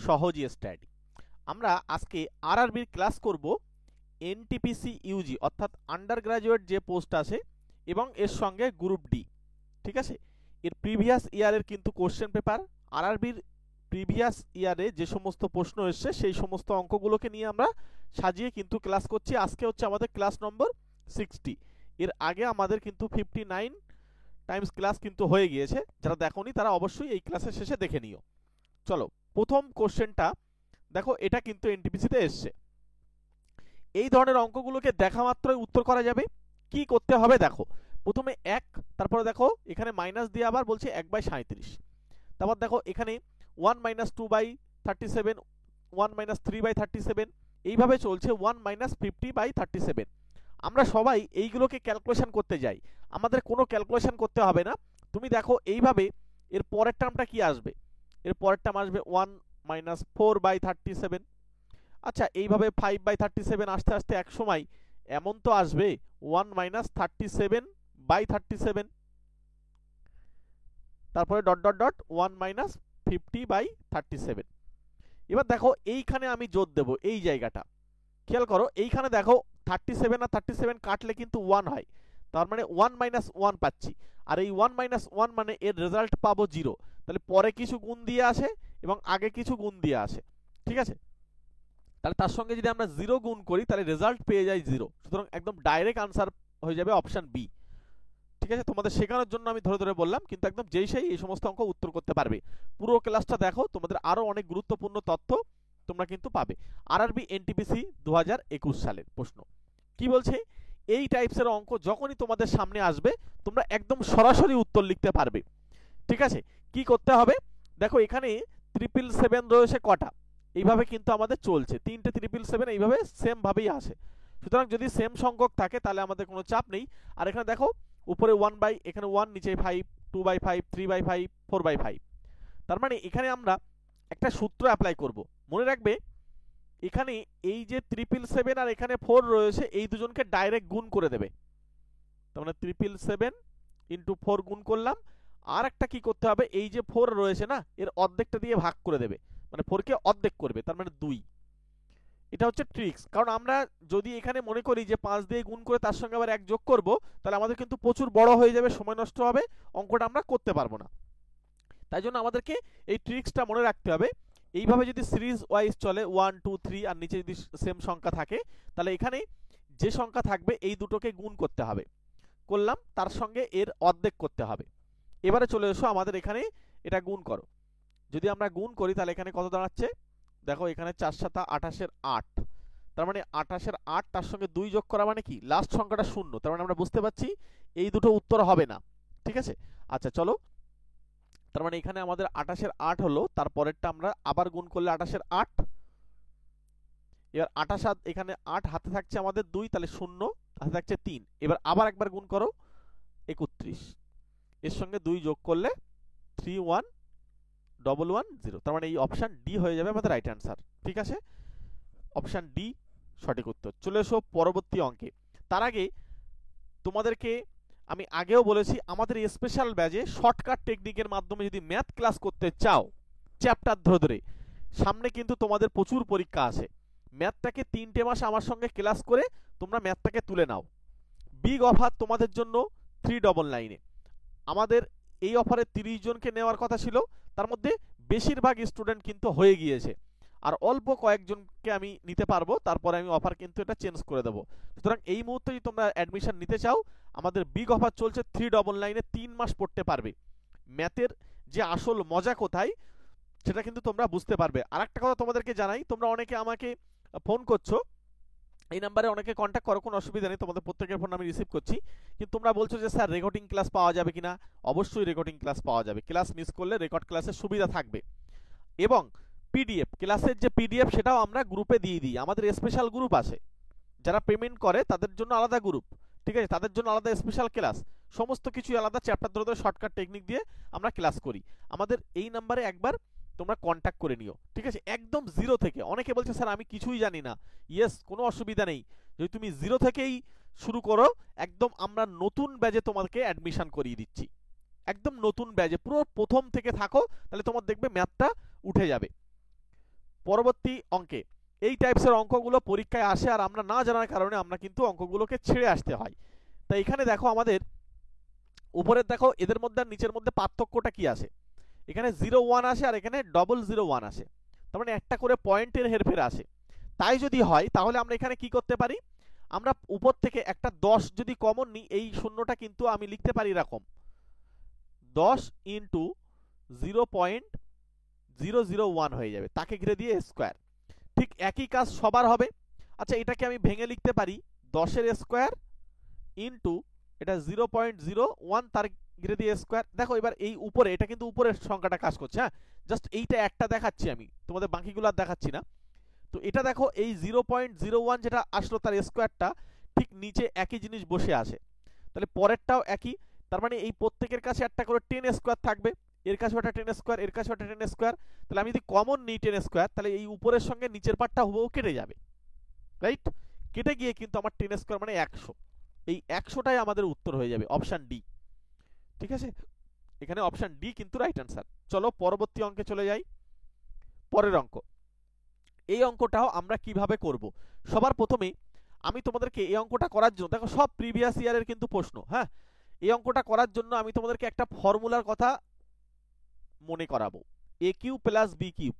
সহজ স্টাডি। আমরা আজকে আরআরবির ক্লাস করব এনটিপিসি ইউজি অর্থাৎ আন্ডার গ্রাজুয়েট যে পোস্ট আছে এবং এর সঙ্গে গ্রুপ ডি। ঠিক আছে, এর প্রিভিয়াস ইয়ারের কিন্তু কোশ্চেন পেপার, আরআরবির প্রিভিয়াস ইয়ারে যে সমস্ত প্রশ্ন এসছে সেই সমস্ত অঙ্কগুলোকে নিয়ে আমরা সাজিয়ে কিন্তু ক্লাস করছি। আজকে হচ্ছে আমাদের ক্লাস নম্বর 60। এর আগে আমাদের কিন্তু 59 টাইমস ক্লাস কিন্তু হয়ে গিয়েছে। যারা দেখোনি তারা অবশ্যই এই ক্লাসের শেষে দেখে নিও। চলো, প্রথম কোশ্চেনটা দেখো, এটা কিন্তু এনটিপিসিতে এসছে। এই ধরনের অঙ্কগুলোকে দেখা মাত্রই উত্তর করা যাবে। কি করতে হবে দেখো, প্রথমে 1, তারপরে দেখো এখানে মাইনাস দিয়ে আবার বলছে 1/37, তারপর দেখো এখানে 1 - 2/37, 1 - 3/37, এইভাবে চলছে 1 - 50/37। আমরা সবাই এইগুলোকে ক্যালকুলেশন করতে যাই, আমাদের কোনো ক্যালকুলেশন করতে হবে না। তুমি দেখো এইভাবে এর পরের টার্মটা কি আসবে, এর পরের টার্ম আসবে 1 - 4/37। আচ্ছা, এইভাবে 5/37 আসতে আসতে এক সময় এমন তো আসবে 1 - 37/37, তারপরে ডট ডট ডট 1 - 50/37। এবার দেখো এইখানে আমি জোর দেব, এই জায়গাটা খেয়াল করো, এইখানে দেখো 37 আর 37 কাটলে কিন্তু 1 হয়, তার মানে 1 - 1 পাচ্ছি। আর এই 1 - 1 মানে এর রেজাল্ট পাবো 0। তাহলে পরে কিছু গুণ দিয়ে আসে এবং আগে কিছু গুণ দিয়ে আসে। ঠিক আছে, তাহলে তার সঙ্গে যদি আমরা 0 গুণ করি তাহলে রেজাল্ট পেয়ে যাই 0। সুতরাং একদম ডাইরেক্ট আনসার হয়ে যাবে অপশন বি। ঠিক আছে, তোমাদের শেখানোর জন্য আমি ধরে ধরে বললাম, কিন্তু একদম যেই সেই এই সমস্ত অঙ্ক উত্তর করতে পারবে। পুরো ক্লাসটা দেখো, তোমাদের আরো অনেক গুরুত্বপূর্ণ তথ্য তোমরা কিন্তু পাবে। আরআরবি এনটিপিসি 2021 সালের প্রশ্ন কি বলছে, এই টাইপসের অঙ্ক যখনই তোমাদের সামনে আসবে তোমরা একদম সরাসরি উত্তর লিখতে পারবে। ঠিক আছে, কি করতে হবে দেখো, এখানে 777 রয়েছে কটা, এইভাবে কিন্তু আমাদের চলছে, 3টে 777 এইভাবে সেম ভাবেই আসে। সুতরাং যদি সেম সংখ্যক থাকে তাহলে আমাদের কোনো চাপ নেই। আর এখানে দেখো উপরে 1 এখানে 1, নিচে 5, 2/5, 3/5, 4/5। তার মানে এখানে আমরা একটা সূত্র অ্যাপ্লাই করব। মনে রাখবে এখানে এই যে 777 আর এখানে 4 রয়েছে, এই দুজনকে ডাইরেক্ট গুণ করে দেবে। তার মানে 777 × 4 গুণ করলাম। আর একটা কি করতে হবে, এই যে 4 রয়েছে না, এর অর্ধেকটা দিয়ে ভাগ করে দেবে, মানে 4 কে অর্ধেক করবে, তার মানে 2। এটা হচ্ছে ট্রিক্স। কারণ আমরা যদি এখানে মনে করি যে 5 দিয়ে গুণ করে তার সঙ্গে আবার 1 যোগ করব, তাহলে আমাদের কিন্তু প্রচুর বড় হয়ে যাবে, সময় নষ্ট হবে, অঙ্কটা আমরা করতে পারবো না। তাই জন্য আমাদেরকে এই ট্রিক্সটা মনে রাখতে হবে। এইভাবে যদি সিরিজ ওয়াইজ চলে 1, 2, 3 আর নিচে যদি সেম সংখ্যা থাকে, তাহলে এখানে যে সংখ্যা থাকবে এই দুটোকে গুণ করতে হবে, করলাম, তার সঙ্গে এর অর্ধেক করতে হবে। এবারে চলে এসো আমাদের এখানে এটা গুণ করো। যদি আমরা গুণ করি তাহলে এখানে কত দাঁড়াচ্ছে দেখো, এখানে 4 × 7 = 28। তার মানে 28 × 8, তার সঙ্গে 2 যোগ করা মানে কি, লাস্ট সংখ্যাটা 0। তার মানে আমরা বুঝতে পারছি এই দুটো উত্তর হবে না। ঠিক আছে, আচ্ছা চলো, তার মানে এখানে আমাদের 28 × 8 হলো, তারপরেরটা আমরা আবার গুণ করলে 28 × 8। এবার 28, এখানে 8 হাতে থাকছে আমাদের 2, তাহলে 0 হাতে থাকছে 3। এবার আবার একবার গুণ করো 31, এর সঙ্গে 2 যোগ করলে 31110। তার মানে এই অপশন ডি হয়ে যাবে আমাদের রাইট অ্যান্সার। ঠিক আছে, অপশন ডি সঠিক উত্তর। চলে এসো পরবর্তী অঙ্কে। তার আগে তোমাদেরকে আমি আগেও বলেছি, আমাদের স্পেশাল ব্যাচে শর্টকাট টেকনিকের মাধ্যমে যদি ম্যাথ ক্লাস করতে চাও চ্যাপ্টার ধরে ধরে, সামনে কিন্তু তোমাদের প্রচুর পরীক্ষা আছে। ম্যাথটাকে 3টে মাস আমার সঙ্গে ক্লাস করে তোমরা ম্যাথটাকে তুলে নাও। বিগ অফার তোমাদের জন্য 399-এ। আমাদের এই অফারে 30 জনকে নেওয়ার কথা ছিল, তার মধ্যে বেশিরভাগ স্টুডেন্ট কিন্তু হয়ে গিয়েছে, আর অল্প কয়েকজনকে আমি নিতে পারবো, তারপরে আমি অফার কিন্তু এটা চেঞ্জ করে দেবো। সুতরাং এই মুহূর্তে যদি তোমরা অ্যাডমিশন নিতে চাও, আমাদের বিগ অফার চলছে 399-এ 3 মাস পড়তে পারবে। ম্যাথের যে আসল মজা কোথায় সেটা কিন্তু তোমরা বুঝতে পারবে। আর একটা কথা তোমাদেরকে জানাই, তোমরা অনেকে আমাকে ফোন করছো, এই নাম্বারে অনেকে কন্ট্যাক্ট করো, কোনো অসুবিধা নেই, তোমাদের প্রত্যেকের ফোন আমি রিসিভ করছি। কিন্তু তোমরা বলছো যে স্যার রেকর্ডিং ক্লাস পাওয়া যাবে কিনা, অবশ্যই রেকর্ডিং ক্লাস পাওয়া যাবে। ক্লাস মিস করলে রেকর্ড ক্লাসের সুবিধা থাকবে, এবং পিডিএফ ক্লাসের যে পিডিএফ সেটাও আমরা গ্রুপে দিয়ে দিই। আমাদের স্পেশাল গ্রুপ আছে, যারা পেমেন্ট করে তাদের জন্য আলাদা গ্রুপ। ঠিক আছে, তাদের জন্য আলাদা স্পেশাল ক্লাস, সমস্ত কিছু আলাদা, চ্যাপ্টার ধরে ধরে শর্টকাট টেকনিক দিয়ে আমরা ক্লাস করি। আমাদের এই নাম্বারে একবার তোমরা কন্ট্যাক্ট করে নিও। ঠিক আছে, একদম জিরো থেকে। অনেকে বলছে স্যার আমি কিছুই জানি না, ইয়েস, কোনো অসুবিধা নেই, যদি তুমি জিরো থেকেই শুরু করো, একদম আমরা নতুন ব্যাচে তোমাকে অ্যাডমিশন করিয়ে দিচ্ছি। একদম নতুন ব্যাচে পুরো প্রথম থেকে থাকো, তাহলে তোমার দেখবে ম্যাথটা উঠে যাবে। পরবর্তী অঙ্কে এই টাইপসের অঙ্কগুলো পরীক্ষায় আসে, আর আমরা না জানার কারণে আমরা কিন্তু অঙ্কগুলোকে ছেড়ে আসতে হয়। তাই এখানে দেখো আমাদের উপরের দেখো এদের মধ্যে আর নিচের মধ্যে পার্থক্যটা কি আছে। এখানে 0 1 আসে আর এখানে 001 আসে, তার মানে একটা করে পয়েন্টের হেরফের আসে। তাই যদি হয় তাহলে আমরা এখানে কি করতে পারি, আমরা উপর থেকে একটা 10 যদি কমন নিই, এই শূন্যটা কিন্তু আমি লিখতে পারি এরকম 10 ইন্টু 0.001 হয়ে যাবে, তাকে ঘিরে দিয়ে স্কোয়ার। ঠিক একই কাজ সবার হবে। আচ্ছা এটাকে আমি ভেঙে লিখতে পারি 10 এর স্কোয়ার ইন্টু এটা 0.01 তার ঘিরে দিয়ে স্কোয়ার। দেখো এবার এই উপরে, এটা কিন্তু উপরের সংখ্যাটা কাজ করছে, হ্যাঁ জাস্ট এইটা একটা দেখাচ্ছি আমি, তোমাদের বাকিগুলো আর দেখাচ্ছি না। তো এটা দেখো এই 0.01 যেটা আসলো তার স্কোয়ারটা ঠিক নিচে একই জিনিস বসে আছে, তাহলে পরেরটাও একই। তার মানে এই প্রত্যেকের কাছে একটা করে 10 স্কোয়ার থাকবে, এর কাছে একটা 10 স্কোয়ার, এর কাছে একটা 10 স্কোয়ার। তাহলে আমি যদি কমন নিই 10 স্কোয়ার, তাহলে এই উপরের সঙ্গে নিচের পার্টটা হুবহু কেটে যাবে, রাইট? কেটে গিয়ে কিন্তু আমার 10 স্কোয়ার মানে 100, এই 100টাই আমাদের উত্তর হয়ে যাবে, অপশন ডি। ঠিক আছে, এখানে অপশন ডি কিন্তু রাইট অ্যান্সার। চলো পরবর্তী অঙ্কে চলে যাই। পরের অঙ্ক, এই অঙ্কটাও আমরা কিভাবে করব। সবার প্রথমে আমি তোমাদেরকে এই অঙ্কটা করার জন্য, দেখো সব প্রিভিয়াস ইয়ারের কিন্তু প্রশ্ন, হ্যাঁ এই অঙ্কটা করার জন্য আমি তোমাদেরকে একটা ফর্মুলার কথা মনে করাবো, এ কিউ প্লাস বি কিউব।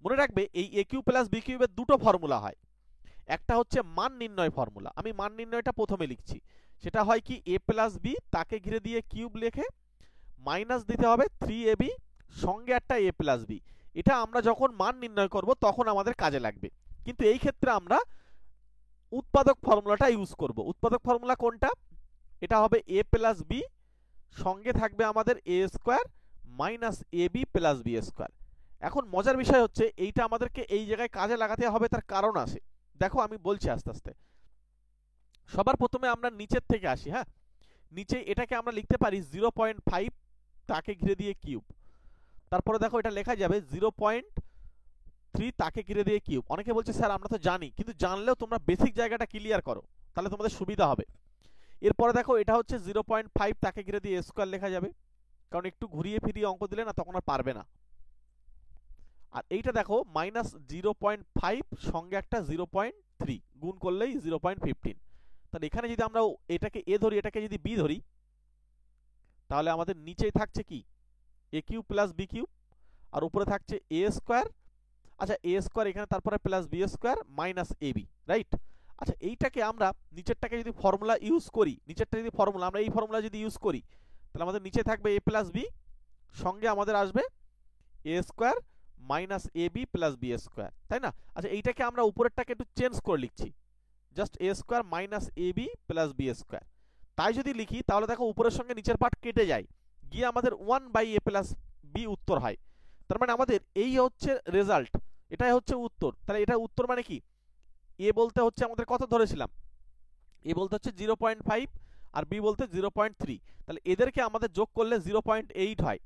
মনে রাখবে এই এ কিউ প্লাস বি কিউবের দুটো ফর্মুলা হয়, একটা হচ্ছে মান নির্ণয় ফর্মুলা, আমি মান নির্ণয়টা প্রথমে লিখছি, সেটা হয় কি এ প্লাস বি তাকে ঘিরে দিয়ে কিউব লিখে মাইনাস দিতে হবে 3ab সঙ্গে একটা এ প্লাস বি। এটা আমরা যখন মান নির্ণয় করব তখন আমাদের কাজে লাগবে, কিন্তু এই ক্ষেত্রে আমরা উৎপাদক ফর্মুলাটা ইউজ করব। উৎপাদক ফর্মুলা কোনটা, এটা হবে এ প্লাস বি সঙ্গে থাকবে আমাদের এ square minus A B plus B square. এখন মজার বিষয় হচ্ছে এইটা আমাদেরকে এই জায়গায় কাজে লাগাতে হবে, তার কারণ আছে, দেখো আমি বলছি আস্তে আস্তে। সবার প্রথমে আমরা নিচের থেকে আসি, হ্যাঁ নিচে এটাকে আমরা লিখতে পারি 0.5 তাকে ঘিরে দিয়ে কিউব, তারপরে দেখো এটা লেখা যাবে 0.3 তাকে ঘিরে দিয়ে কিউব। অনেকে বলছে স্যার আমরা তো জানি, কিন্তু জানলেও তোমরা বেসিক জায়গাটা ক্লিয়ার করো, তাহলে তোমাদের সুবিধা হবে। এরপরে দেখো এটা হচ্ছে 0.5 তাকে ঘিরে দিয়ে স্কোয়ার লেখা যাবে, কারণ একটু ঘুরিয়ে ফিরিয়ে অঙ্ক দিলে না তখন আর পারবে না। আর এইটা দেখো মাইনাস 0.5 সঙ্গে একটা 0.3 গুণ করলেই 0.15। তাহলে এখানে যদি আমরা এটাকে এ ধরি, এটাকে যদি বি ধরি, তাহলে আমাদের নিচেই থাকছে কি এ কিউব প্লাস বি কিউব, আর উপরে থাকছে এ স্কোয়ার। আচ্ছা এ স্কোয়ার এখানে তারপরে plus B square minus A B, right? আচ্ছা এইটাকে আমরা নিচেরটাকে যদি ফর্মুলা ইউজ করি, নিচেরটা যদি ফর্মুলা আমরা এই ফর্মুলা যদি ইউজ করি, তাহলে আমাদের নিচে থাকবে এ প্লাস বি সঙ্গে আমাদের আসবে এ square minus A B plus B square, তাই না? আচ্ছা এইটাকে আমরা উপরেরটাকে একটু চেঞ্জ করে লিখছি, just a square minus A B plus B square. তাই যদি লিখি তাহলে দেখো উপরের সঙ্গে নিচের পার্ট কেটে যায়, গিয়ে আমাদের 1/a প্লাস বি উত্তর হয়। তার মানে আমাদের এই হচ্ছে রেজাল্ট, এটাই হচ্ছে উত্তর। তাহলে এটা উত্তর মানে কি, এ বলতে হচ্ছে আমাদের কত ধরেছিলাম, এ বলতে হচ্ছে 0.5 আর বি বলতে 0.3, তাহলে এদেরকে আমাদের যোগ করলে 0.8 হয়।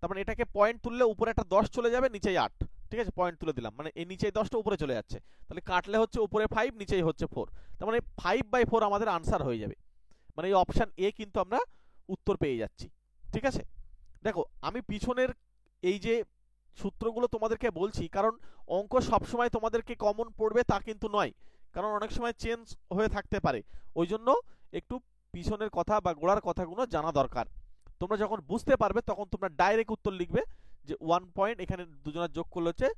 তার মানে এটাকে পয়েন্ট তুললে উপরে একটা 10 চলে যাবে, নিচেই 8, ঠিক আছে পয়েন্ট তুলে দিলাম, মানে এই নিচেই 10টা উপরে চলে যাচ্ছে, তাহলে কাটলে হচ্ছে উপরে 5 নিচেই হচ্ছে 4, তার মানে 5/4 আমাদের আনসার হয়ে যাবে। মানে এই অপশন এ কিন্তু আমরা উত্তর পেয়ে যাচ্ছি, ঠিক আছে? দেখো আমি পিছনের এই যে সূত্রগুলো তোমাদেরকে বলছি, কারণ অঙ্ক সবসময় তোমাদেরকে কমন পড়বে তা কিন্তু নয়, কারণ অনেক সময় চেঞ্জ হয়ে থাকতে পারে, ওই জন্য একটু পিছনের কথা বা গোড়ার কথাগুলো জানা দরকার। তোমরা যখন বুঝতে পারবে তখন তোমরা ডাইরেক্ট উত্তর লিখবে যে 1 পয়েন্ট, এখানে দুজনের যোগ করলে হচ্ছে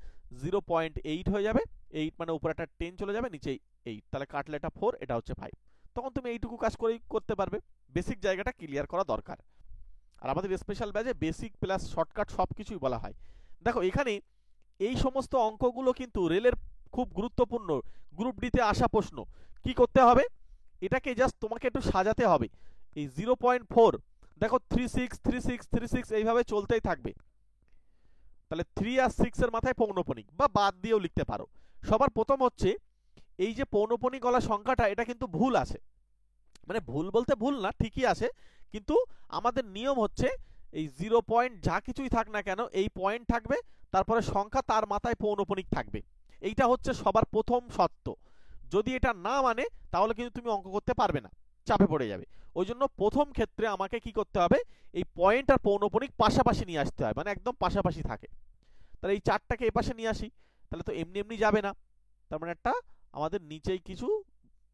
0.8 হয়ে যাবে, 8 মানে উপরে একটা 10 চলে যাবে, নিচে 8, তাহলে কাটলে এটা 4, এটা হচ্ছে 5, তখন তুমি এইটুকু কাজ করেই করতে পারবে। বেসিক জায়গাটা ক্লিয়ার করা দরকার। আর আমাদের স্পেশাল ব্যাচে বেসিক প্লাস শর্টকাট সব কিছুই বলা হয়। দেখো এখানে এই সমস্ত অঙ্কগুলো কিন্তু রেলের খুব গুরুত্বপূর্ণ, গ্রুপ ডিতে আসা প্রশ্ন। কি করতে হবে, এটাকে জাস্ট তোমাকে একটু সাজাতে হবে। এই 0.4 দেখো 36 36 36 এইভাবে চলতেই থাকবে, তাহলে 3 আর 6 এর মাথায় পৌনঃপুনিক বা বাদ দিয়েও লিখতে পারো। সবার প্রথম হচ্ছে এই যে পৌনঃপুনিক গলা সংখ্যাটা, এটা কিন্তু ভুল আছে, মানে ভুল বলতে ভুল না, ঠিকই আছে, কিন্তু আমাদের নিয়ম হচ্ছে এই 0 পয়েন্ট যা কিছুই থাক না কেন এই পয়েন্ট থাকবে, তারপরে সংখ্যা তার মাথায় পৌনঃপুনিক থাকবে, এইটা হচ্ছে সবার প্রথম শর্ত। যদি এটা না মানে তাহলে কিন্তু তুমি অঙ্ক করতে পারবে না, চাপে পড়ে যাবে। ওই জন্য প্রথম ক্ষেত্রে আমাকে কি করতে হবে, এই পয়েন্ট আর পৌনঃপুনিক পাশাপাশি নিয়ে আসতে হয়, মানে একদম পাশাপাশি থাকে। তাহলে এই 4টাকে এই পাশে নিয়ে আসি, তাহলে তো এমনি এমনি যাবে না, তার মানে একটা আমাদের নিচেই কিছু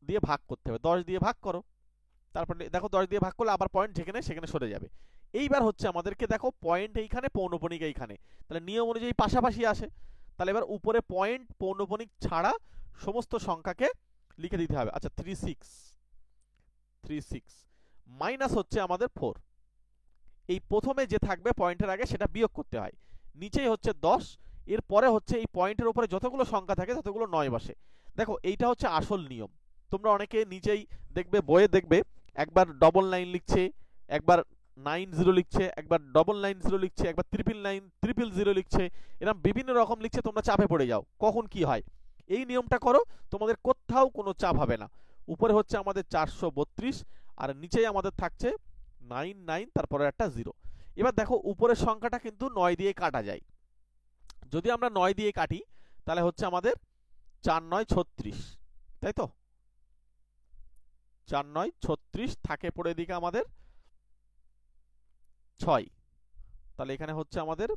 দিয়ে ভাগ করতে হবে, 10 দিয়ে ভাগ করো, তারপরে দেখো 10 দিয়ে ভাগ করলে আবার পয়েন্ট যেখানে সেখানে সরে যাবে। এইবার হচ্ছে আমাদেরকে দেখো পয়েন্ট এইখানে, পৌনঃপুনিক এইখানে, তাহলে নিয়ম অনুযায়ী পাশাপাশি আসে, তাহলে এবার উপরে পয়েন্ট পৌনঃপুনিক ছাড়া সমস্ত সংখ্যাকে লিখে দিতে হবে। আচ্ছা 36 মাইনাস হচ্ছে আমাদের 4, এই প্রথমে যে থাকবে পয়েন্টের আগে সেটা বিয়োগ করতে হয়, নিচেই হচ্ছে 10, এর পরে হচ্ছে এই পয়েন্টের উপরে যতগুলো সংখ্যা থাকে ততগুলো 9 বসে। দেখো এইটা হচ্ছে আসল নিয়ম, তোমরা অনেকে নিচেই দেখবে বইয়ে দেখবে একবার 999 লিখছে, একবার 90 লিখছে, একবার 999 লিখছে, একবার 999 লিখছে, এরকম বিভিন্ন রকম লিখছে, তোমরা চাপে পড়ে যাও কখন কি হয়। এই নিয়মটা করো, তোমাদের কোথাও কোনো চাপ হবে না। উপরে হচ্ছে আমাদের 432 আর নিচেই আমাদের থাকছে 99, তারপরে একটা 0। এবার দেখো উপরের সংখ্যাটা কিন্তু 9 দিয়ে কাটা যায়, যদি আমরা 9 দিয়ে কাটি তাহলে হচ্ছে আমাদের 4 9 36, তাই তো 4 9 36 থাকে পড়ে এদিকে আমাদের 6, তাহলে এখানে হচ্ছে আমাদের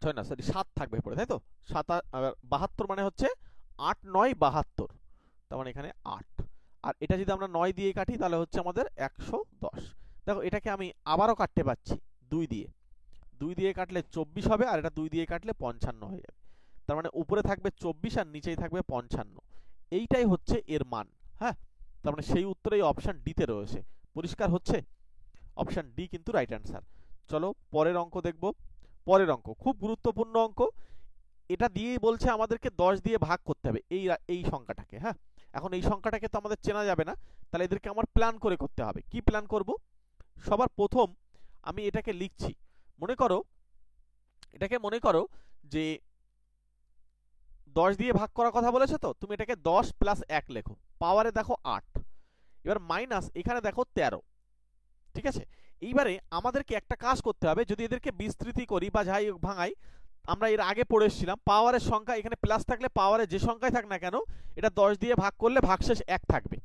6 না সরি 7 থাকবে পড়ে, তাই তো 72 মানে হচ্ছে 8 9 72, তার মানে এখানে 8, আর এটা যদি আমরা 9 দিয়ে কাটি তাহলে হচ্ছে আমাদের 110। দেখো এটাকে আমি আবারও কাটতে পাচ্ছি 2 দিয়ে, 2 দিয়ে কাটলে 24 হবে, আর এটা 2 দিয়ে কাটলে 55 হয়ে যাবে, তার মানে উপরে থাকবে 24 আর নিচেই থাকবে 55, এইটাই হচ্ছে এর মান। হ্যাঁ, তার মানে সেই উত্তরেই অপশন ডি তে রয়েছে। পরিষ্কার হচ্ছে, অপশন ডি কিন্তু রাইট অ্যান্সার। চলো পরের অঙ্ক দেখব। পরের অঙ্ক খুব গুরুত্বপূর্ণ অঙ্ক, এটা দিয়েই বলছে আমাদেরকে 10 দিয়ে ভাগ করতে হবে এই সংখ্যাটাকে। হ্যাঁ, এখন এই সংখ্যাটাকে তো আমাদের চেনা যাবে না, তাহলে এদেরকে আমার প্ল্যান করে করতে হবে। কি প্ল্যান করব? সবার প্রথম আমি এটাকে লিখছি, মনে করো যে 10 দিয়ে ভাগ করার কথা বলেছে, তো তুমি এটাকে 10 প্লাস 1 লেখো, পাওয়ারে দেখো 8, এবার মাইনাস এখানে দেখো 13, ঠিক আছে। এইবারে আমাদেরকে একটা কাজ করতে হবে, যদি এদেরকে বিস্তৃতি করি বা যাই ভাঙাই, আমরা এর আগে পড়ে এসেছিলাম পাওয়ারের সংখ্যা এখানে প্লাস থাকলে পাওয়ারে যে সংখ্যাই থাক না কেন এটা 10 দিয়ে ভাগ করলে ভাগশেষ 1 থাকবে,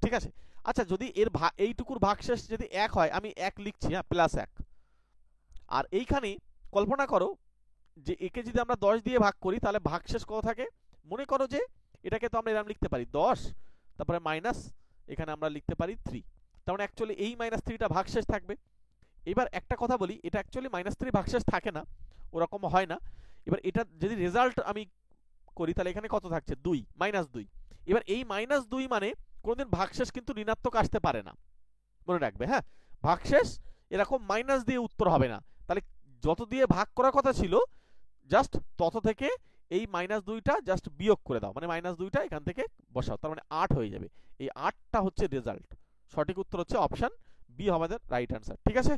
ঠিক আছে। আচ্ছা যদি এর এইটুকুর ভাগশেষ যদি 1 হয়, আমি 1 লিখছি, হ্যাঁ প্লাস 1, আর এইখানে কল্পনা করো যে একে যদি আমরা 10 দিয়ে ভাগ করি তাহলে ভাগশেষ কত থাকে, মনে করো যে এটাকে তো আমরা এরকম লিখতে পারি 10 তারপরে মাইনাস এখানে আমরা লিখতে পারি 3, তার মানে অ্যাকচুয়ালি এই -3টা ভাগশেষ থাকবে। এবার একটা কথা বলি, এটা অ্যাকচুয়ালি -3 ভাগশেষ থাকে না, ওরকম হয় না। এবার এটা যদি রেজাল্ট আমি করি তাহলে এখানে কত থাকছে 2 -2, এবার এই -2 মানে কোনোদিন ভাগশেষ কিন্তু ঋণাত্মক আসতে পারে না, মনে রাখবে। হ্যাঁ, ভাগশেষ এরকম মাইনাস দিয়ে উত্তর হবে না, তাহলে যত দিয়ে ভাগ করার কথা ছিল জাস্ট তত থেকে এই -2টা জাস্ট বিয়োগ করে দাও, মানে -2টা এখান থেকে বসাও, তার মানে 8 হয়ে যাবে। এই 8টা হচ্ছে রেজাল্ট, সঠিক উত্তর হচ্ছে অপশন বি আমাদের রাইট অ্যান্সার। ঠিক আছে,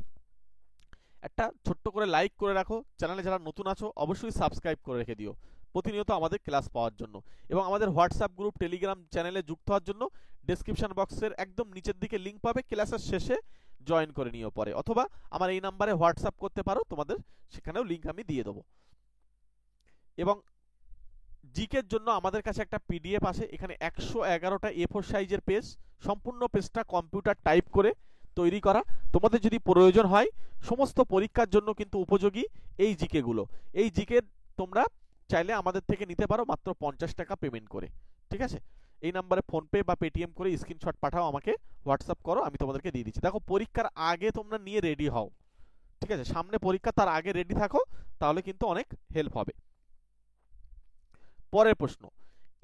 একটা ছোট্ট করে লাইক করে রাখো, চ্যানেলে যারা নতুন আছো অবশ্যই সাবস্ক্রাইব করে রেখে দিও প্রতিনিয়ত আমাদের ক্লাস পাওয়ার জন্য, এবং আমাদের হোয়াটসঅ্যাপ গ্রুপ টেলিগ্রাম চ্যানেলে যুক্ত হওয়ার জন্য ডেসক্রিপশন বক্সের একদম নিচের দিকে লিঙ্ক পাবে, ক্লাসের শেষে জয়েন করে নিও পরে, অথবা আমার এই নাম্বারে হোয়াটসঅ্যাপ করতে পারো, তোমাদের সেখানেও লিঙ্ক আমি দিয়ে দেবো। এবং জিকের জন্য আমাদের কাছে একটা পিডিএফ আছে, এখানে 111টা A4 সাইজের পেজ, সম্পূর্ণ পেজটা কম্পিউটার টাইপ করে তৈরি করা, তোমাদের যদি প্রয়োজন হয় সমস্ত পরীক্ষার জন্য কিন্তু উপযোগী এই জিকেগুলো। এই জিকে তোমরা চাইলে আমাদের থেকে নিতে পারো মাত্র 50 টাকা পেমেন্ট করে। ঠিক আছে, এই নাম্বারে ফোনপে বা পেটিএম করে স্ক্রিনশট পাঠাও, আমাকে হোয়াটসঅ্যাপ করো, আমি তোমাদেরকে দিয়ে দিচ্ছি। দেখো পরীক্ষার আগে তোমরা নিয়ে রেডি হও, ঠিক আছে, সামনে পরীক্ষা, তার আগে রেডি থাকো, তাহলে কিন্তু অনেক হেল্প হবে। পরের প্রশ্ন,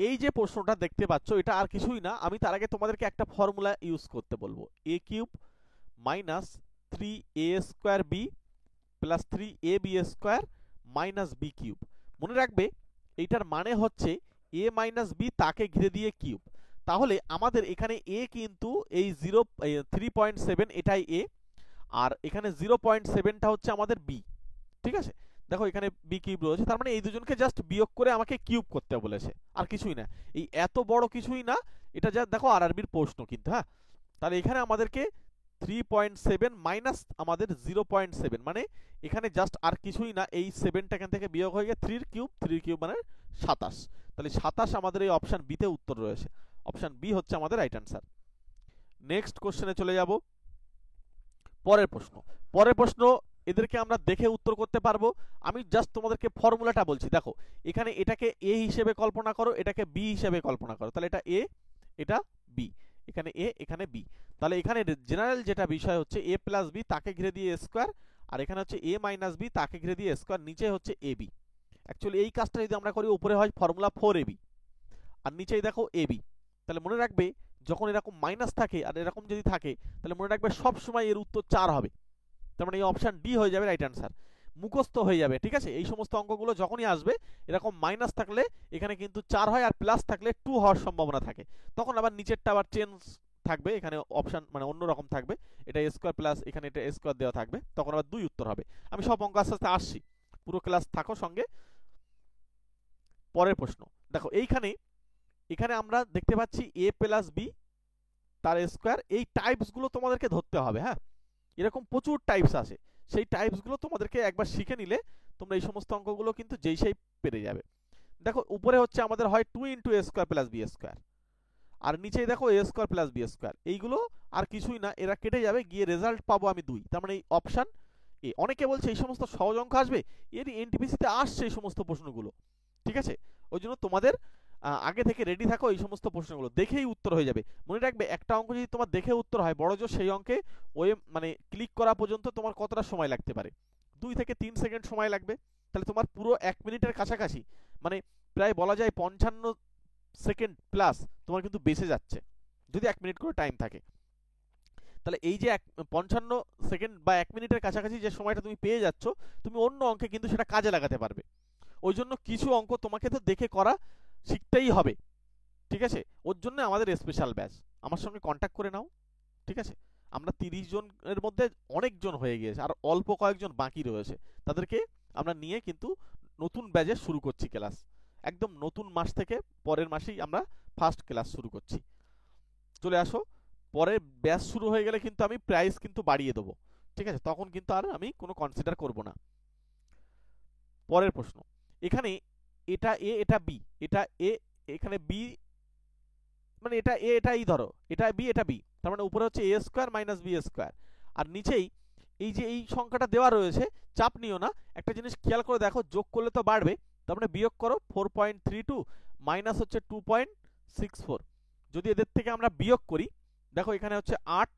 এই যে প্রশ্নটা দেখতে পাচ্ছ এটা আর কিছুই না, আমি তার আগে তোমাদেরকে একটা ফর্মুলা ইউজ করতে বলবো, a³ - 3a² b plus 3ab² minus b³ মনে রাখবে এইটার মানে হচ্ছে a মাইনাস b তাকে ঘিরে দিয়ে কিউব। তাহলে আমাদের এখানে a কিন্তু এই 3.7 এটাই a, আর এখানে 0.7টা হচ্ছে আমাদের b। ঠিক আছে, দেখো এখানে বি কিউব রয়েছে, তার মানে এই দুজনকে জাস্ট বিয়োগ করে আমাকে কিউব করতে বলেছে, আর কিছুই না। এই এত বড় কিছুই না, এটা যা দেখো আরআরবির প্রশ্ন কিন্তু। হ্যাঁ, তাহলে এখানে আমাদেরকে 3.7 মাইনাস আমাদের 0.7, মানে এখানে জাস্ট আর কিছুই না, এই 7টা এখান থেকে বিয়োগ হয়ে গিয়ে 3 কিউব মানে 27, তাহলে 27 আমাদের এই অপশন বি তে উত্তর রয়েছে, অপশন বি হচ্ছে আমাদের রাইট অ্যান্সার। নেক্সট কোশ্চেনে চলে যাব। পরের প্রশ্ন এদেরকে আমরা দেখে উত্তর করতে পারবো। আমি জাস্ট তোমাদেরকে ফর্মুলাটা বলছি। দেখো এখানে এটাকে এ হিসেবে কল্পনা করো, এটাকে বি হিসেবে কল্পনা করো, তাহলে এটা এ, এটা বি, এখানে এ, এখানে বি। তাহলে এখানে জেনারেল যেটা বিষয় হচ্ছে এ প্লাস বি তাকে ঘিরে দিয়ে এ স্কোয়ার, আর এখানে হচ্ছে এ মাইনাস বি তাকে ঘিরে দিয়ে স্কোয়ার, নিচে হচ্ছে এ বি। অ্যাকচুয়ালি এই কাজটা যদি আমরা করি উপরে হয় ফর্মুলা 4ab আর নিচেই দেখো এবি। তাহলে মনে রাখবে যখন এরকম মাইনাস থাকে আর এরকম যদি থাকে তাহলে মনে রাখবে সব সময় এর উত্তর 4 হবে। তার মানে এই অপশন ডি হয়ে যাবে রাইট অ্যান্সার, মুখস্থ হয়ে যাবে। ঠিক আছে, এই সমস্ত অঙ্কগুলো যখনই আসবে এরকম মাইনাস থাকলে এখানে কিন্তু 4 হয়, আর প্লাস থাকলে 2 হওয়ার সম্ভাবনা থাকে। তখন আবার নিচেরটা আবার চেঞ্জ থাকবে, এখানে অপশন মানে অন্যরকম থাকবে, এটা এ স্কোয়ার প্লাস এখানে এটা এ স্কোয়ার দেওয়া থাকবে, তখন আবার 2 উত্তর হবে। আমি সব অঙ্ক আস্তে আস্তে আসছি, পুরো ক্লাস থাকো সঙ্গে। পরের প্রশ্ন দেখো, এখানে আমরা দেখতে পাচ্ছি এ প্লাস বি তার স্কোয়ার। এই টাইপসগুলো তোমাদেরকে ধরতে হবে। হ্যাঁ, এরকম প্রচুর টাইপস আছে, সেই টাইপসগুলো তোমাদেরকে একবার শিখে নিলে তোমরা এই সমস্ত অঙ্কগুলো কিন্তু যেই সেই পেরে যাবে। দেখো উপরে হচ্ছে আমাদের হয় 2 ইন্টু এ স্কোয়ার প্লাস বি স্কোয়ার, আর নিচেই দেখো এ স্কোয়ার প্লাস বি স্কোয়ার। এইগুলো আর কিছুই না, এরা কেটে যাবে, গিয়ে রেজাল্ট পাবো আমি 2। তার মানে এই অপশান এ। অনেকে বলছে এই সমস্ত সহজ অঙ্ক আসবে, এর এনটিপিসিতে আসছে এই সমস্ত প্রশ্নগুলো। ঠিক আছে, ওই জন্য তোমাদের আগে থেকে রেডি থাকো, এই সমস্ত প্রশ্নগুলো দেখেই উত্তর হয়ে যাবে। মনে রাখবে একটা অঙ্ক যদি তোমার দেখে উত্তর হয় বড় জোর সেই অঙ্কে ওই মানে ক্লিক করা পর্যন্ত তোমার কতটা সময় লাগতে পারে, 2 থেকে 3 সেকেন্ড সময় লাগবে। তাহলে তোমার পুরো 1 মিনিটের কাছাকাছি, মানে প্রায় বলা যায় 55 সেকেন্ড প্লাস তোমার কিন্তু বেঁচে যাচ্ছে যদি 1 মিনিট করে টাইম থাকে। তাহলে এই যে 55 সেকেন্ড বা 1 মিনিটের কাছাকাছি যে সময়টা তুমি পেয়ে যাচ্ছ, তুমি অন্য অঙ্কে কিন্তু সেটা কাজে লাগাতে পারবে। ওই জন্য কিছু অঙ্ক তোমাকে তো দেখে করা শিখতেই হবে। ঠিক আছে, ওর জন্য আমাদের স্পেশাল ব্যাচ, আমার সঙ্গে কন্ট্যাক্ট করে নাও। ঠিক আছে, আমরা 30 জনের মধ্যে অনেকজন হয়ে গিয়েছে, আর অল্প কয়েকজন বাকি রয়েছে, তাদেরকে আমরা নিয়ে কিন্তু নতুন ব্যাচে শুরু করছি ক্লাস। একদম নতুন মাস থেকে পরের মাসেই আমরা ফার্স্ট ক্লাস শুরু করছি। চলে আসো, পরের ব্যাচ শুরু হয়ে গেলে কিন্তু আমি প্রাইস কিন্তু বাড়িয়ে দেবো। ঠিক আছে, তখন কিন্তু আর আমি কোনো কনসিডার করব না। পরের প্রশ্ন, এখানে এটা এ এটা বি, এটা এ এখানে বি, মানে এটা এ এটা ই ধরো, এটা বি এটা বি, তার মানে উপরে হচ্ছে এ স্কোয়ার মাইনাস বি স্কোয়ার, আর নিচেই এই যে এই সংখ্যাটা দেওয়া রয়েছে, চাপ নিও না। একটা জিনিস খেয়াল করে দেখো, যোগ করলে তো বাড়বে, তার মানে বিয়োগ করো 4.32 মাইনাস হচ্ছে 2.64। যদি এদের থেকে আমরা বিয়োগ করি, দেখো এখানে হচ্ছে 8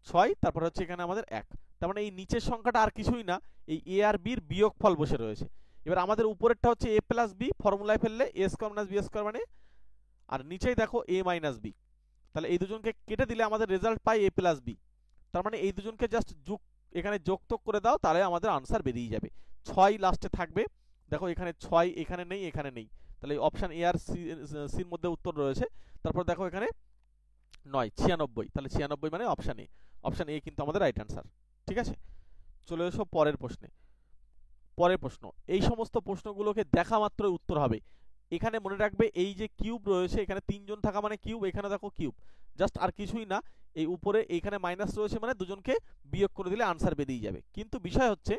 6, তারপর হচ্ছে এখানে আমাদের 1, তার মানে এই নিচের সংখ্যাটা আর কিছুই না, এই এ আর বির বিয়োগফল বসে রয়েছে। এবার আমাদের উপরেরটা হচ্ছে এ প্লাস বি, ফর্মুলায় ফেললে এ স্কোয়ার মাইনাস বি স্কোয়ার মানে, আর নিচেই দেখো এ মাইনাস বি। তাহলে এই দুজনকে কেটে দিলে আমাদের রেজাল্ট পাই এ প্লাস বি। তার মানে এই দুজনকে জাস্ট যোগ, এখানে যোগতোগ করে দাও, তাহলে আমাদের আনসার বেরিয়ে যাবে। 6 লাস্টে থাকবে, দেখো এখানে 6 এখানে নেই, এখানে নেই, তাহলে অপশন এ আর সির মধ্যে উত্তর রয়েছে। তারপর দেখো এখানে 9 96, তাহলে 96 মানে অপশন এ। অপশন এ কিন্তু আমাদের রাইট আনসার। ঠিক আছে, চলে এসো পরের প্রশ্নে। পরের প্রশ্ন, এই সমস্ত প্রশ্নগুলোকে দেখা মাত্রই উত্তর হবে। এখানে মনে রাখবে এই যে কিউব রয়েছে, এখানে 3 জন থাকা মানে কিউব, এখানে দেখো কিউব, জাস্ট আর কিছুই না। এই উপরে এইখানে মাইনাস রয়েছে মানে দুজনকে বিয়োগ করে দিলে আনসার বেরিয়ে যাবে। কিন্তু বিষয় হচ্ছে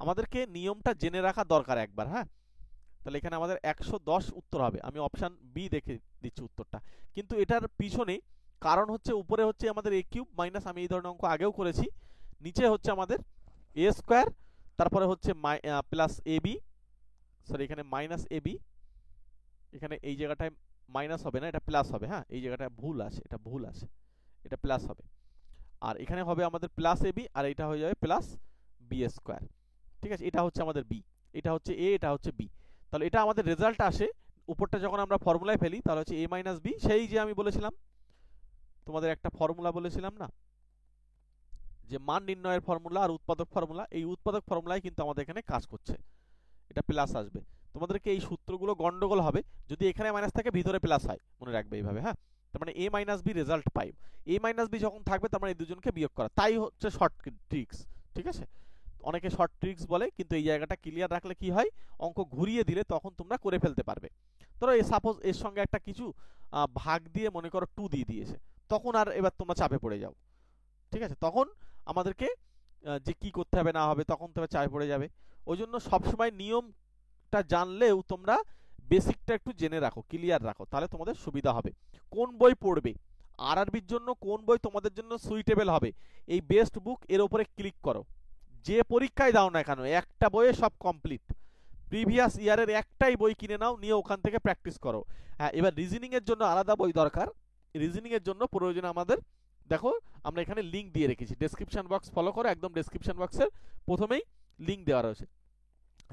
আমাদেরকে নিয়মটা জেনে রাখা দরকার একবার। হ্যাঁ, তাহলে এখানে আমাদের 110 উত্তর হবে। আমি অপশন বি দেখে দিচ্ছি উত্তরটা, কিন্তু এটার পিছনে কারণ হচ্ছে উপরে হচ্ছে আমাদের এ কিউব মাইনাস, আমি এই ধরনের অঙ্ক আগেও করেছি, নিচে হচ্ছে আমাদের এ স্কোয়ার, তারপরে হচ্ছে প্লাস এ বি, সরি এখানে মাইনাস এ বি, এখানে এই জায়গাটায় মাইনাস হবে না, এটা প্লাস হবে। হ্যাঁ, এই জায়গাটায় ভুল আছে, এটা ভুল আছে, এটা প্লাস হবে। আর এখানে হবে আমাদের প্লাস এ বি, আর এটা হয়ে যাবে প্লাস বি স্কোয়ার। ঠিক আছে, এটা হচ্ছে আমাদের বি, এটা হচ্ছে এ, এটা হচ্ছে বি। তাহলে এটা আমাদের রেজাল্ট আসে, উপরটা যখন আমরা ফর্মুলায় ফেলি তাহলে হচ্ছে এ মাইনাস বি, সেই যে আমি বলেছিলাম তোমাদের একটা ফর্মুলা বলেছিলাম না, যে মান নির্ণয়ের ফর্মুলা আর উৎপাদক ফর্মুলা, এই উৎপাদক ফর্মুলায় কিন্তু আমাদের এখানে কাজ করছে। এটা প্লাস আসবে। তোমাদেরকে এই সূত্রগুলো গন্ডগোল হবে যদি এখানে মাইনাস থাকে ভিতরে প্লাস হয়, মনে রাখবে এইভাবে। হ্যাঁ, তার মানে এ মাইনাস বি রেজাল্ট পাই, এ মাইনাস বি যখন থাকবে তার মানে এই দুজনকে বিয়োগ করা, তাই হচ্ছে শর্ট ট্রিক্স। ঠিক আছে, অনেকে শর্ট ট্রিক্স বলে, কিন্তু এই জায়গাটা ক্লিয়ার রাখলে কি হয়, অঙ্ক ঘুরিয়ে দিলে তখন তোমরা করে ফেলতে পারবে। ধরো এই সাপোজ এর সঙ্গে একটা কিছু ভাগ দিয়ে মনে করো 2 দিয়ে দিয়েছে, তখন আর এবার তোমরা চাপে পড়ে যাও। ঠিক আছে, তখন আমাদেরকে যে কি করতে হবে না হবে, তখন তোমরা চাপে পড়ে যাবে। ওই জন্য সবসময় নিয়মটা জানলেও তোমরা বেসিকটা একটু জেনে রাখো, ক্লিয়ার রাখো, তাহলে তোমাদের সুবিধা হবে। কোন বই পড়বে, আরআরবির জন্য কোন বই তোমাদের জন্য সুইটেবল হবে, এই বেস্ট বুক এর উপরে ক্লিক করো, যে পরীক্ষায় দাও না কেন একটা বইয়ে সব কমপ্লিট, প্রিভিয়াস ইয়ারের একটাই বই কিনে নাও, নিয়ে ওখান থেকে প্র্যাকটিস করো। হ্যাঁ, এবার রিজনিং এর জন্য আলাদা বই দরকার। রিজনিং এর জন্য প্রয়োজন আমাদের, দেখো আমরা এখানে লিংক দিয়ে রেখেছি, ডেসক্রিপশন বক্স ফলো করো, একদম ডেসক্রিপশন বক্সের প্রথমেই লিংক দেওয়া রয়েছে।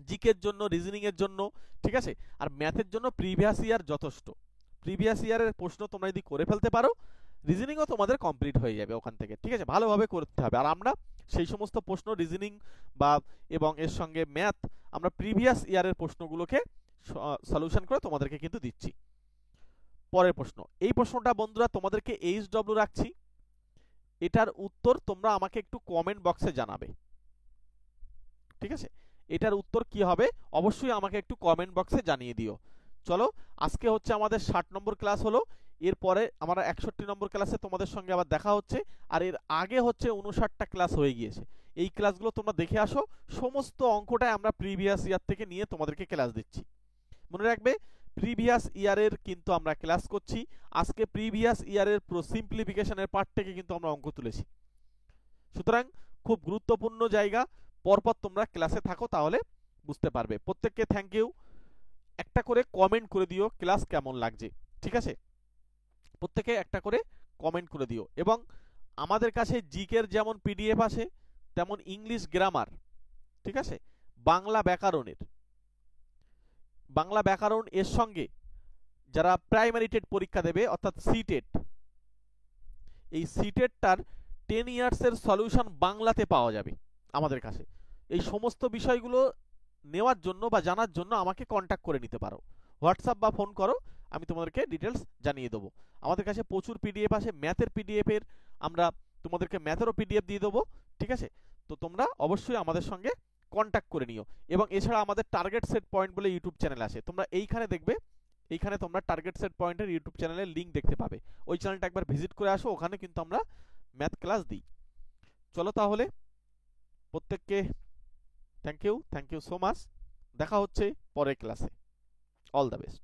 জিকের জন্য, রিজনিং এর জন্য, ঠিক আছে, আর ম্যাথের জন্য প্রিভিয়াস ইয়ার যথেষ্ট। প্রিভিয়াস ইয়ারের প্রশ্ন তোমরা যদি করে ফেলতে পারো, রিজনিংও তোমাদের কমপ্লিট হয়ে যাবে ওখান থেকে, ঠিক আছে, ভালোভাবে করতে হবে। আর আমরা সেই সমস্ত প্রশ্ন রিজনিং বা এবং এর সঙ্গে ম্যাথ আমরা প্রিভিয়াস ইয়ারের প্রশ্নগুলোকে সলিউশন করে তোমাদেরকে কিন্তু দিচ্ছি। পরের প্রশ্ন, এই প্রশ্নটা বন্ধুরা তোমাদেরকে এইচডব্লিউ রাখছি, এটার উত্তর তোমরা আমাকে একটু কমেন্ট বক্সে জানাবে, ঠিক আছে। এটার উত্তর কি হবে অবশ্যই আমাকে একটু কমেন্ট বক্সে জানিয়ে দিও। চলো, আজকে হচ্ছে আমাদের 60 নম্বর ক্লাস হলো, এরপরে আমরা 61 নম্বর ক্লাসে তোমাদের সঙ্গে আবার দেখা হচ্ছে। আর এর আগে হচ্ছে 59টা ক্লাস হয়ে গিয়েছে, এই ক্লাসগুলো তোমরা দেখে আসো। সমস্ত অঙ্কটাই আমরা প্রিভিয়াস ইয়ার থেকে নিয়ে তোমাদেরকে ক্লাস দিচ্ছি। মনে রাখবে, প্রিভিয়াস ইয়ারের কিন্তু আমরা ক্লাস করছি। আজকে প্রিভিয়াস ইয়ারের সিম্পলিফিকেশনের পার্ট থেকে কিন্তু আমরা অঙ্ক তুলেছি। সুতরাং খুব গুরুত্বপূর্ণ জায়গা, পরপর তোমরা ক্লাসে থাকো, তাহলে বুঝতে পারবে। প্রত্যেককে থ্যাংক ইউ। একটা করে কমেন্ট করে দিও ক্লাস কেমন লাগছে, ঠিক আছে, প্রত্যেকে একটা করে কমেন্ট করে দিও। এবং আমাদের কাছে জিকের যেমন পিডিএফ আছে, তেমন ইংলিশ গ্রামার, ঠিক আছে, বাংলা ব্যাকরণ এর সঙ্গে যারা প্রাইমারি টেট পরীক্ষা দেবে অর্থাৎ সিটেট, এই সিটেটটার 10 ইয়ার্সের সলিউশন বাংলাতে পাওয়া যাবে আমাদের কাছে। এই সমস্ত বিষয়গুলো নেওয়ার জন্য বা জানার জন্য আমাকে কন্ট্যাক্ট করে নিতে পারো, হোয়াটসঅ্যাপ বা ফোন করো, আমি তোমাদেরকে ডিটেলস জানিয়ে দেবো। আমাদের কাছে প্রচুর পিডিএফ আছে, ম্যাথের পিডিএফের আমরা তোমাদেরকে ম্যাথেরও পিডিএফ দিয়ে দেবো, ঠিক আছে। তো তোমরা অবশ্যই আমাদের সঙ্গে কন্ট্যাক্ট করে নিও। এবং এছাড়া আমাদের টার্গেট সেট পয়েন্ট বলে ইউটিউব চ্যানেল আছে, তোমরা এইখানে দেখবে, এইখানে তোমরা টার্গেট সেট পয়েন্টের ইউটিউব চ্যানেলের লিঙ্ক দেখতে পাবে। ওই চ্যানেলটা একবার ভিজিট করে আসো, ওখানে কিন্তু আমরা ম্যাথ ক্লাস দিই। চলো তাহলে, প্রত্যেককে থ্যাংক ইউ সো মাচ। দেখা হচ্ছে পরের ক্লাসে। All the best.